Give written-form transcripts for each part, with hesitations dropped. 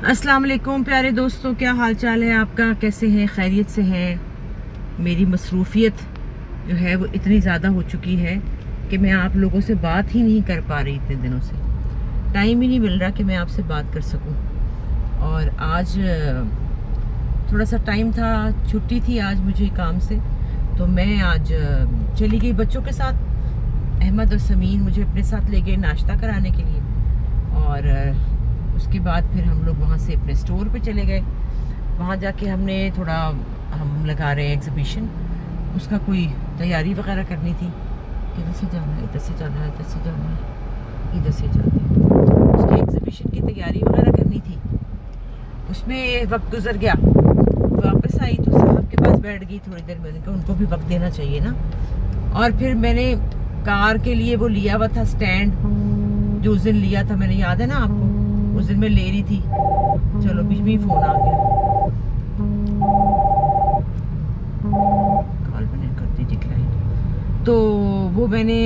अस्सलाम वालेकुम प्यारे दोस्तों, क्या हाल चाल है आपका? कैसे हैं? खैरियत से है? मेरी मसरूफ़ियत जो है वो इतनी ज़्यादा हो चुकी है कि मैं आप लोगों से बात ही नहीं कर पा रही। इतने दिनों से टाइम ही नहीं मिल रहा कि मैं आपसे बात कर सकूं। और आज थोड़ा सा टाइम था, छुट्टी थी आज मुझे काम से, तो मैं आज चली गई बच्चों के साथ। अहमद और समीन मुझे अपने साथ ले गए नाश्ता कराने के लिए, और उसके बाद फिर हम लोग वहाँ से अपने स्टोर पे चले गए। वहाँ जाके हमने थोड़ा, हम लगा रहे हैं एग्जीबिशन, उसका कोई तैयारी वगैरह करनी थी। किधर से जाना है, इधर से जाना है, इधर से जाना है, इधर से जाते हैं। उसकी एग्जीबिशन की तैयारी वगैरह करनी थी, उसमें वक्त गुजर गया। वापस आई तो साहब के पास बैठ गई थोड़ी देर। मैंने कहा उनको भी वक्त देना चाहिए ना। और फिर मैंने कार के लिए वो लिया हुआ था स्टैंड, जो उस दिन लिया था मैंने, याद है ना आपको? उस दिन मैं ले रही थी। चलो बीच में ही फोन आ गया, कॉल मैंने कर दी डिक्लाइन। तो वो मैंने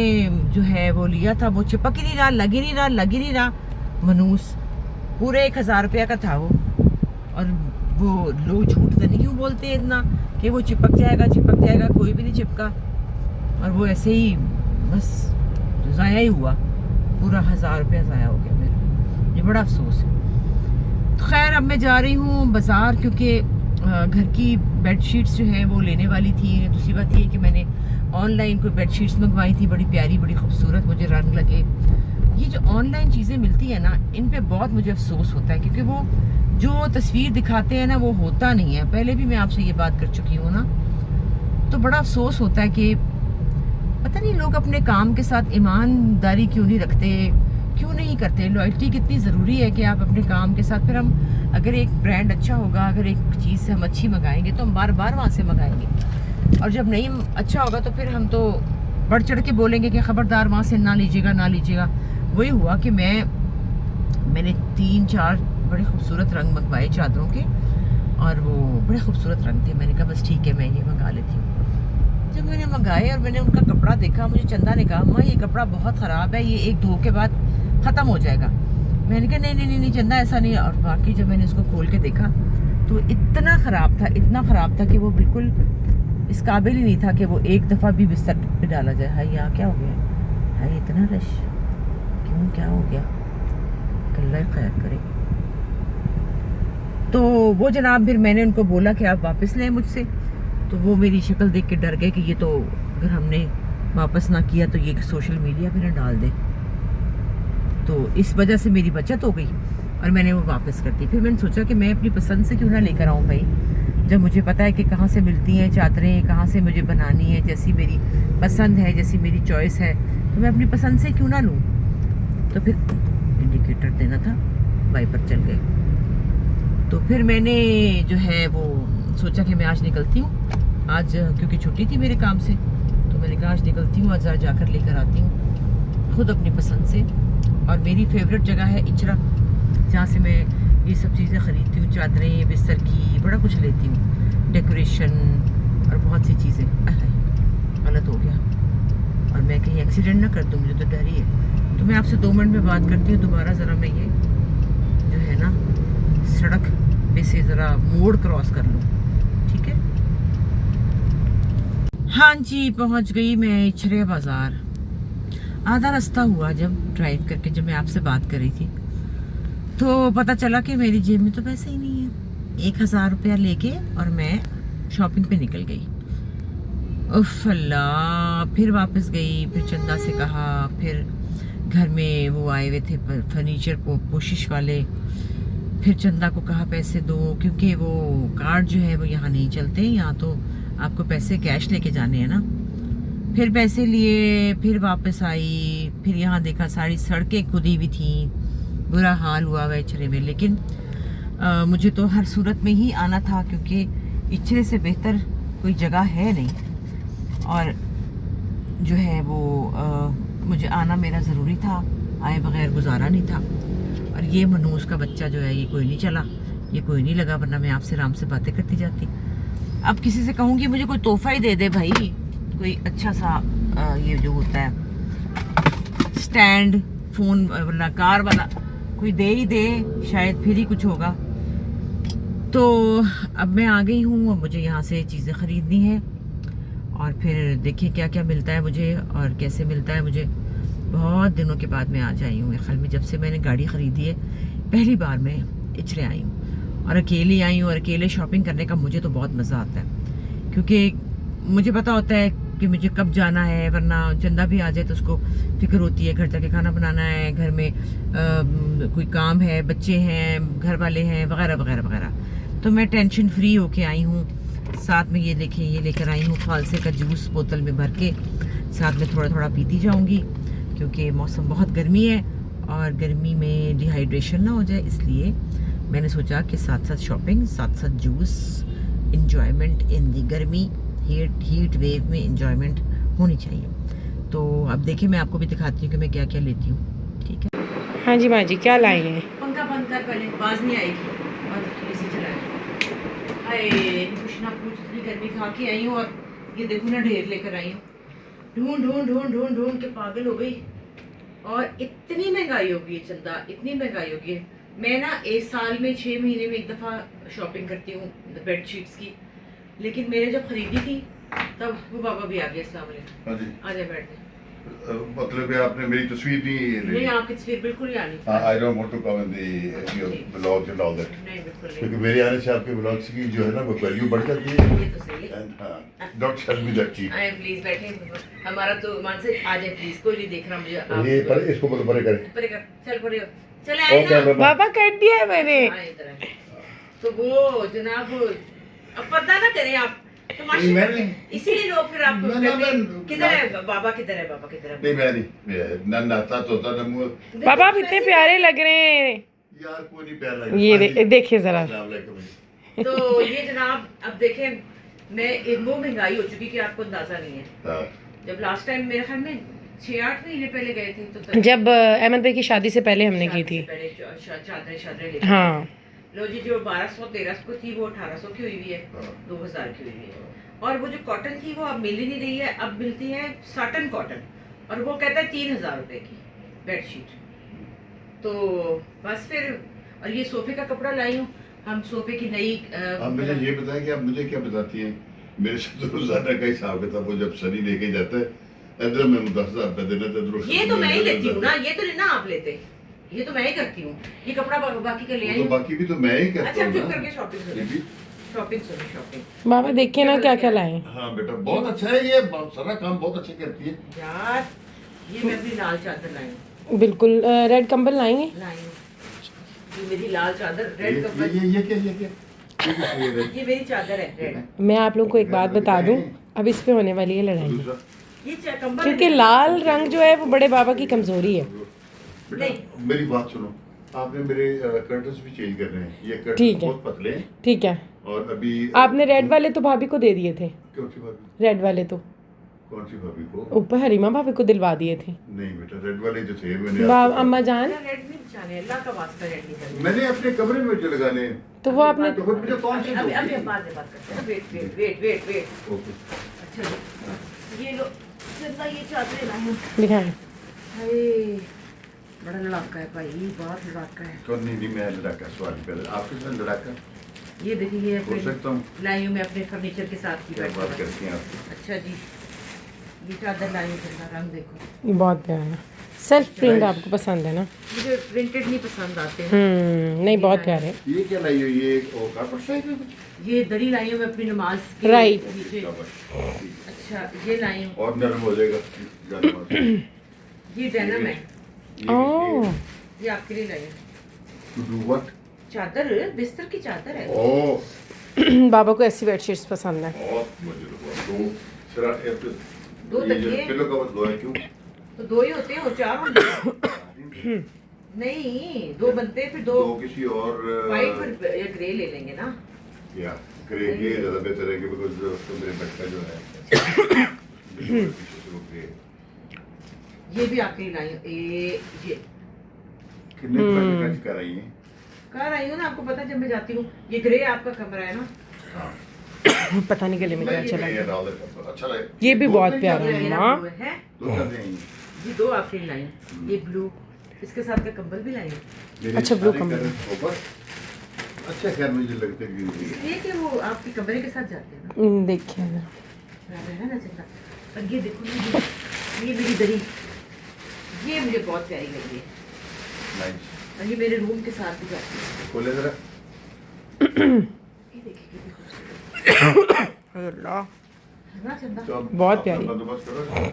जो है वो लिया था, वो चिपक ही नहीं रहा, लग ही नहीं रहा, लग ही नहीं रहा। मनूस पूरे 1000 रुपया का था वो। और वो लोग झूठ तो नहीं क्यों बोलते हैं इतना कि वो चिपक जाएगा चिपक जाएगा, कोई भी नहीं चिपका। और वो ऐसे ही बस ज़ाया ही हुआ, पूरा 1000 रुपया ज़ाया हो गया मेरा। ये बड़ा अफसोस है। तो खैर अब मैं जा रही हूँ बाज़ार, क्योंकि घर की बेडशीट्स जो हैं वो लेने वाली थी। दूसरी बात ये कि मैंने ऑनलाइन कोई बेडशीट्स मंगवाई थी, बड़ी प्यारी बड़ी खूबसूरत, मुझे रंग लगे। ये जो ऑनलाइन चीज़ें मिलती है ना, इन पे बहुत मुझे अफसोस होता है, क्योंकि वो जो तस्वीर दिखाते हैं ना वो होता नहीं है। पहले भी मैं आपसे ये बात कर चुकी हूँ ना। तो बड़ा अफसोस होता है कि पता नहीं लोग अपने काम के साथ ईमानदारी क्यों नहीं रखते, क्यों नहीं करते। लॉयल्टी कितनी ज़रूरी है कि आप अपने काम के साथ, फिर हम अगर एक ब्रांड अच्छा होगा, अगर एक चीज़ से हम अच्छी मंगाएंगे तो हम बार बार वहाँ से मंगाएंगे। और जब नहीं अच्छा होगा तो फिर हम तो बढ़ चढ़ के बोलेंगे कि ख़बरदार वहाँ से ना लीजिएगा ना लीजिएगा। वही हुआ कि मैंने 3-4 बड़े खूबसूरत रंग मंगवाए चादरों के, और वो बड़े खूबसूरत रंग थे। मैंने कहा बस ठीक है, मैं ये मंगा लेती हूँ। जब मैंने मंगाए और मैंने उनका कपड़ा देखा, मुझे चंदा ने कहा अम्मा ये कपड़ा बहुत ख़राब है, ये एक धो के बाद ख़त्म हो जाएगा। मैंने कहा नहीं नहीं नहीं चंदा ऐसा नहीं। और बाकी जब मैंने उसको खोल के देखा तो इतना ख़राब था, इतना ख़राब था कि वो बिल्कुल इस काबिल ही नहीं था कि वो एक दफ़ा भी बिस्तर पे डाला जाए। हाय यहाँ क्या हो गया? हाय इतना रश क्यों, क्या हो गया? अल्लाह खैर करे। तो वो जनाब, फिर मैंने उनको बोला कि आप वापस लें मुझसे। तो वो मेरी शक्ल देख के डर गए कि ये तो अगर हमने वापस ना किया तो ये सोशल मीडिया पे ना डाल दे। तो इस वजह से मेरी बचत हो गई और मैंने वो वापस कर दी। फिर मैंने सोचा कि मैं अपनी पसंद से क्यों ना लेकर आऊँ भाई, जब मुझे पता है कि कहाँ से मिलती हैं चादरें, कहाँ से मुझे बनानी है, जैसी मेरी पसंद है, जैसी मेरी चॉइस है, तो मैं अपनी पसंद से क्यों ना लूँ। तो फिर इंडिकेटर देना था, वाइपर चल गए। तो फिर मैंने जो है वो सोचा कि मैं आज निकलती हूँ, आज क्योंकि छुट्टी थी मेरे काम से, तो मैंने कहा आज निकलती हूँ, आज जाकर लेकर आती हूँ खुद अपनी पसंद से। और मेरी फेवरेट जगह है इचरा, जहाँ से मैं ये सब चीज़ें ख़रीदती हूँ, चादरें, बिस्तर की, बड़ा कुछ लेती हूँ, डेकोरेशन और बहुत सी चीज़ें। गलत हो गया और मैं कहीं एक्सीडेंट ना कर दूँ, मुझे तो डर ही है। तो मैं आपसे 2 मिनट में बात करती हूँ दोबारा। ज़रा मैं ये जो है ना सड़क पे से ज़रा मोड़ क्रॉस कर लूँ, ठीक है? हाँ जी, पहुँच गई मैं इचरे बाज़ार। आधा रास्ता हुआ जब ड्राइव करके, जब मैं आपसे बात कर रही थी, तो पता चला कि मेरी जेब में तो पैसे ही नहीं है। 1000 रुपया लेके और मैं शॉपिंग पे निकल गई। उफ अल्लाह, फिर वापस गई, फिर चंदा से कहा, फिर घर में वो आए हुए थे फर्नीचर पोशिश वाले, फिर चंदा को कहा पैसे दो, क्योंकि वो कार्ड जो है वो यहाँ नहीं चलते, यहाँ तो आपको पैसे कैश लेके जाने हैं ना। फिर पैसे लिए, फिर वापस आई, फिर यहाँ देखा सारी सड़कें खुदी हुई थी, बुरा हाल हुआ हुआ इचरे में। लेकिन मुझे तो हर सूरत में ही आना था, क्योंकि इचरे से बेहतर कोई जगह है नहीं, और जो है वो मुझे आना मेरा ज़रूरी था, आए बगैर गुजारा नहीं था। और ये मनूस का बच्चा जो है ये कोई नहीं चला, ये कोई नहीं लगा, वरना मैं आपसे आराम से बातें करती जाती। अब किसी से कहूँगी मुझे कोई तोहफा ही दे दे भाई, कोई अच्छा सा ये जो होता है स्टैंड, फ़ोन वाला, कार वाला, कोई दे ही दे, शायद फिर ही कुछ होगा। तो अब मैं आ गई हूँ और मुझे यहाँ से चीज़ें ख़रीदनी है और फिर देखिए क्या क्या मिलता है मुझे और कैसे मिलता है मुझे। बहुत दिनों के बाद मैं आज आई हूँ मेरे ख्याल में, जब से मैंने गाड़ी ख़रीदी है पहली बार मैं इचरे आई हूँ और अकेली आई हूँ। और अकेले शॉपिंग करने का मुझे तो बहुत मज़ा आता है क्योंकि मुझे पता होता है कि मुझे कब जाना है, वरना चंदा भी आ जाए तो उसको फिक्र होती है घर जाके खाना बनाना है, घर में कोई काम है, बच्चे हैं, घर वाले हैं, वगैरह वगैरह वगैरह। तो मैं टेंशन फ्री होके आई हूँ। साथ में ये देखिए ये लेकर आई हूँ खालसे का जूस बोतल में भर के, साथ में थोड़ा थोड़ा पीती जाऊँगी क्योंकि मौसम बहुत गर्मी है और गर्मी में डिहाइड्रेशन ना हो जाए, इसलिए मैंने सोचा कि साथ साथ शॉपिंग साथ साथ जूस, इंजॉयमेंट इन दी गर्मी, हीट वेव में इंजॉयमेंट होनी चाहिए। तो अब देखिए मैं आपको भी दिखाती हूँ कि मैं क्या क्या लेती हूँ। ठीक है, हाँ जी माँ जी, क्या लाई हैं? पंखा बंद कर पहले, आवाज़ नहीं आएगी और इसी चलाए। अरे कुछ ना पूछ, इतनी गर्मी खा के आई हूँ और ये देखो ना ढेर लेकर आई हूँ। ढूंढ ढूंढ ढूंढ ढूंढ ढूंढ के पागल हो गई। और इतनी महंगाई हो गई है चंदा, इतनी महंगाई हो गई है। मैं ना एक साल में 6 महीने में एक दफ़ा शॉपिंग करती हूँ बेडशीट्स की, लेकिन मैंने जब खरीदी थी तब वो बाबा भी आ गया। अस्सलाम वालेकुम। हाँ जी, आ जाए बैठ जाए। मतलब है आपने मेरी तस्वीर नहीं नहीं आपकी तस्वीर बिल्कुल ही आनी। I don't want to come in the your blogs and all that, नहीं बिल्कुल नहीं। क्योंकि मेरे आने से आपके ब्लॉग्स की जो है ना वो वैल्यू बढ़ जाती है। ये तो सही है। एंड हां, डोंट टेल मी दैट चीज। आए प्लीज बैठे, हमारा तो मान से आ जाए प्लीज, कोई नहीं देख रहा मुझे। आप ये पर इसको बोलो परे करें। परे कर, चल परे हो। चले आए ना बाबा कर दिया है मैंने। आए इधर आए। तो वो जनाब अब पर्दा ना करें आप, तो मैंने इसीलिए लोग फिर आपको कहते हैं किधर है बाबा, किधर है बाबा, किधर है। नहीं मैं नहीं, ना नाता तोता ना मुंह। बाबा आप इतने प्यारे लग रहे हैं। यार कोई नहीं प्यार लग ये देखिए जरा। अस्सलाम वालेकुम। तो ये जनाब अब देखें, मैं वो महंगाई हो चुकी कि आपको अंदाजा नहीं है। हां, जब लास्ट टाइम मेरे ख्याल में 6-8 महीने पहले गए थे तो जब अहमद भाई की शादी से पहले हमने की थी। पहले चादरें लेके हाँ, लो जी, जो 1200-1300 को थी वो 1800 की हुई हुई है, 2000 की हुई हुई है। और वो जो कॉटन थी वो अब मिल ही नहीं रही है, अब मिलती है साटन कॉटन और वो कहता है 3000 रुपए की बेडशीट। तो बस फिर, और ये सोफे का कपड़ा लाई हूँ, हम सोफे की नई। आप मुझे ये बताएं कि आप मुझे क्या बताती हैं। मेरे से तो रोजाना का हिसाब किताब वो जब सनी लेके जाता है, इधर मैं 10,000 रुपए देना था, ये तो मैं ही लेती हूँ ना, ये तो नहीं ना आप लेते, ये तो मैं ही करती हूँ। ये कपड़ा बाकी का ले आई तो हूँ। बाकी भी तो मैं ही करता अच्छा हूँ चुप ना। करके शॉपिंग ये करो, भी शॉपिंग सुनो शॉपिंग। बाबा देखिए ना क्या क्या लाए। हाँ बेटा बहुत अच्छा है, ये सारा काम बहुत अच्छा करती है यार ये मैं अपनी लाल चादर लाई हूँ, बिल्कुल रेड कंबल लाएंगे। लाई हूँ। ये मेरी लाल चादर रेड कपड़ा, ये क्या ये मेरी चादर है रेड। मैं आप लोगों को एक बात बता दूं, अब इस पे होने वाली है लड़ाई, दूसरा ये कंबल क्योंकि लाल रंग जो है वो बड़े बाबा की कमजोरी है। बेटा मेरी बात सुनो, आपने मेरे कर्टन्स भी चेंज करने हैं। ये ठीक कर्टन्स है। बहुत पतले हैं ठीक है, और अभी आपने रेड वाले तो भाभी को दे दिए थे। कौन सी भाभी? रेड वाले तो कौन सी भाभी को? ऊपर हरीमा भाभी को दिलवा दिए थे। नहीं बेटा रेड वाले जो थे मैंने अम्मा जान रेड नहीं बिछाने, अल्लाह का वास्ता रेड नहीं करना। मैंने अपने कमरे में जो लगाने हैं। तो वो आपने तो फिर मुझे कौन से अभी दोगे? हम बाद में बात करते हैं। Wait wait wait wait wait. Okay अच्छा जी, ये लो चंदा, ये चादरें लाई हूँ। दिखाएं। हाय बड़ा लड़ाका है भाई, बहुत लड़ाका है। तो नहीं मैं लड़ाका सवाल पहले आपके साथ लड़ाका ये देखिए ये हो सकता हूँ। लाई हूँ मैं अपने फर्नीचर के साथ की क्या बैठ बात कर। करती हैं आप? अच्छा जी, ये चादर लाई हूँ, चंदा रंग देखो। ये बहुत प्यारा है। सेल्फ प्रिंट आपको पसंद है ना? मुझे प्रिंटेड नहीं पसंद आते हैं। नहीं बहुत प्यारे। ये क्या लाई हो? ये कार्पेट साइड में कुछ ये दरी लाई हूँ मैं अपनी नमाज के Right. नीचे। शाबाश। अच्छा ये लाई हूँ, और नरम हो जाएगा जाने वाला। ये डेनिम है, ओह ये आपके लिए लाई हूँ। To do what? चादर बिस्तर की चादर है। ओह बाबा को ऐसी बेडशीट्स पसंद है। बहुत मजे हुआ। दो सिरा एक दो ये जो तकिए। पिलो कवर दो है क्यों? तो दो ही होते हैं, वो 4 होंगे। नहीं 2 बनते हैं, फिर 2 दो किसी और वाइट फिर या ग्रे ले लेंगे ना। या ग्रे ये ज्यादा बेहतर है बिकॉज़ तो मेरे बेड का जो है पीछे से वो ग्रे। ये भी आपके लिए लाई हूँ। ये कितने पैसे खर्च कर रही हैं? कर आई हूँ ना, आपको पता है जब मैं जाती हूँ। ये ग्रे आपका कमरा है ना। हाँ पता नहीं गले में क्या चला ये गया। डाल देता अच्छा लगे। ये भी दो बहुत नहीं प्यारा जाते है। हैं। मेरा माँ। ब्लू है। दो कर देंगे। ये 2 आपके लिए लाई हूँ। ये ब्लू, इसके साथ का कंबल भी लाई हूँ। मेरे अच्छा, ब्लू सारे कमर। कलर ऊपर अच्छा खैर मुझे लगता है कि ये कि वो आपके कमरे के साथ जाते हैं ना, देखिए जरा। है ना चंदा। और ये देखो ना, ये मेरी दरी, ये मुझे बहुत प्यारी लगी है, नाइस। और ये मेरे रूम के साथ भी जाती है। खोले जरा। ये देखिए कितनी खूबसूरत अल्लाह, है ना चंदा। तो अब बहुत अपना प्यारी। बंदोबस्त करो।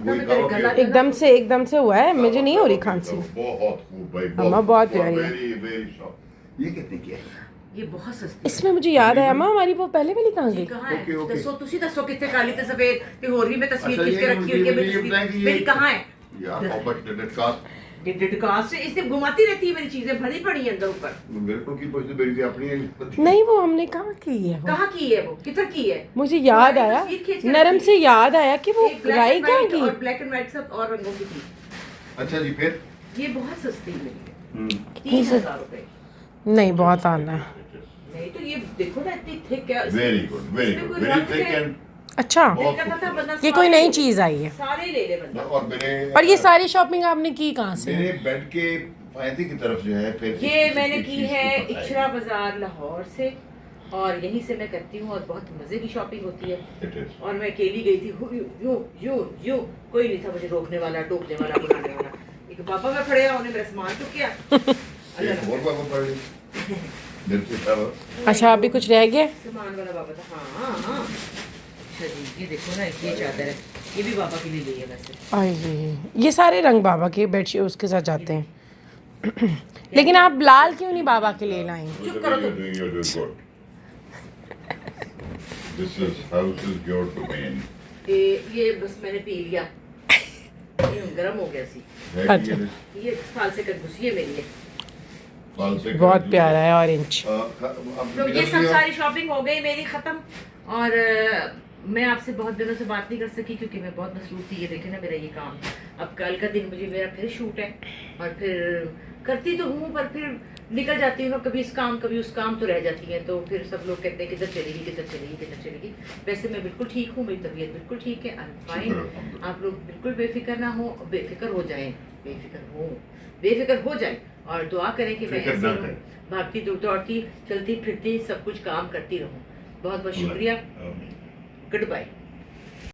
मैं तेरे गला एकदम से हुआ है, मुझे नहीं हो रही खांसी। बहुत खूब भाई, अम्मा बहुत प्यारी है। Very very soft. ये कितने की है? ये बहुत सस्ती है। इसमें मुझे याद आया अम्मा, हमारी वो पहले वाली कहाँ जी गई? कहाँ है? Okay, okay. दसो तुसी दसो कितने काली ते सफेद ते होर भी मैं तस्वीर अच्छा, खींच के ये रखी हुई है, मेरी ये बताएं कि तस्वीर ये- मेरी कहाँ है? यार ऑपरेट डेट कास्ट डिडकास्ट से इससे घुमाती रहती है, मेरी चीजें भरी पड़ी है अंदर ऊपर। बिल्कुल की पूछते मेरी भी अपनी है। नहीं, वो हमने कहाँ की है वो? कहाँ की है वो? किधर की है? मुझे याद मैंने आया, तस्वीर खींच के नरम रखी से याद आया कि वो एक black राई and कहाँ white की? और ब्लैक एंड व्हाइट सब और रंगों की थी। अच्छा जी फिर ये बहुत सस्ती मिली है, कितनी 3000 रुपए। नहीं, बहुत आना है। नहीं तो ये देखो ना इतनी थिक है। वेरी गुड वेरी इसमें गुड कोई वेरी रंग थिक है? एंड अच्छा, बहुत कहता था बंदा ये सारे कोई नई ले चीज ले। आई है। सारे ले ले बंदा। और मेरे और ये सारी शॉपिंग आपने की कहाँ से? मेरे बेड के फायदे की तरफ जो है फिर ये मैंने इस की चीज़ है को बताइए। इचरा बाजार लाहौर से, और यहीं से मैं करती हूँ, और बहुत मजे की शॉपिंग होती है। It is. और मैं अकेली गई थी, यूं यूं यूं, कोई नहीं था मुझे रोकने वाला, टोकने वाला, बुलाने वाला। एक पापा में खड़े रहा, उन्हें मेरा सामान चुक गया। एक और बाबा पढ़ ली मेरे से सारा अच्छा, अभी कुछ रह गया? सामान वाला बाबा था। हाँ हाँ। अच्छा जी, ये देखो ना, ये चादर है, ये भी बाबा के लिए ली है वैसे। ये सारे रंग बाबा के बेडशीट उसके साथ जाते हैं। लेकिन आप लाल क्यों नहीं बाबा के लिए लाएं? चुप करो तुम। You're doing good. This is house is your domain. ये बस मैंने पी लिया, ये गर्म हो गया सी। है अच्छा। कि ये साल से कद्दूस ये मेरी है। बाल से बहुत प्यारा है, ऑरेंज। तो ये सब सारी शॉपिंग हो गई मेरी खत्म, और मैं आपसे बहुत दिनों से बात नहीं कर सकी क्योंकि मैं बहुत मसरूफ थी। ये देखे ना मेरा ये काम, अब कल का दिन मुझे मेरा फिर शूट है, और फिर करती तो हूँ पर फिर निकल जाती हूँ ना, कभी इस काम कभी उस काम तो रह जाती है। तो फिर सब लोग कहते हैं किधर चलेगी किधर चलेगी किधर चलेगी। वैसे मैं बिल्कुल ठीक हूँ, मेरी तबीयत बिल्कुल ठीक है, आई एम फाइन। आप लोग बिल्कुल बेफिक्र ना हो, बेफिक्र हो जाएं, बेफिक्र हो जाए, और दुआ करें कि मैं फिक्र ऐसे ना रहूं, करें। भागती दौड़ती चलती फिरती सब कुछ काम करती रहूं। बहुत बहुत शुक्रिया, गुड बाय।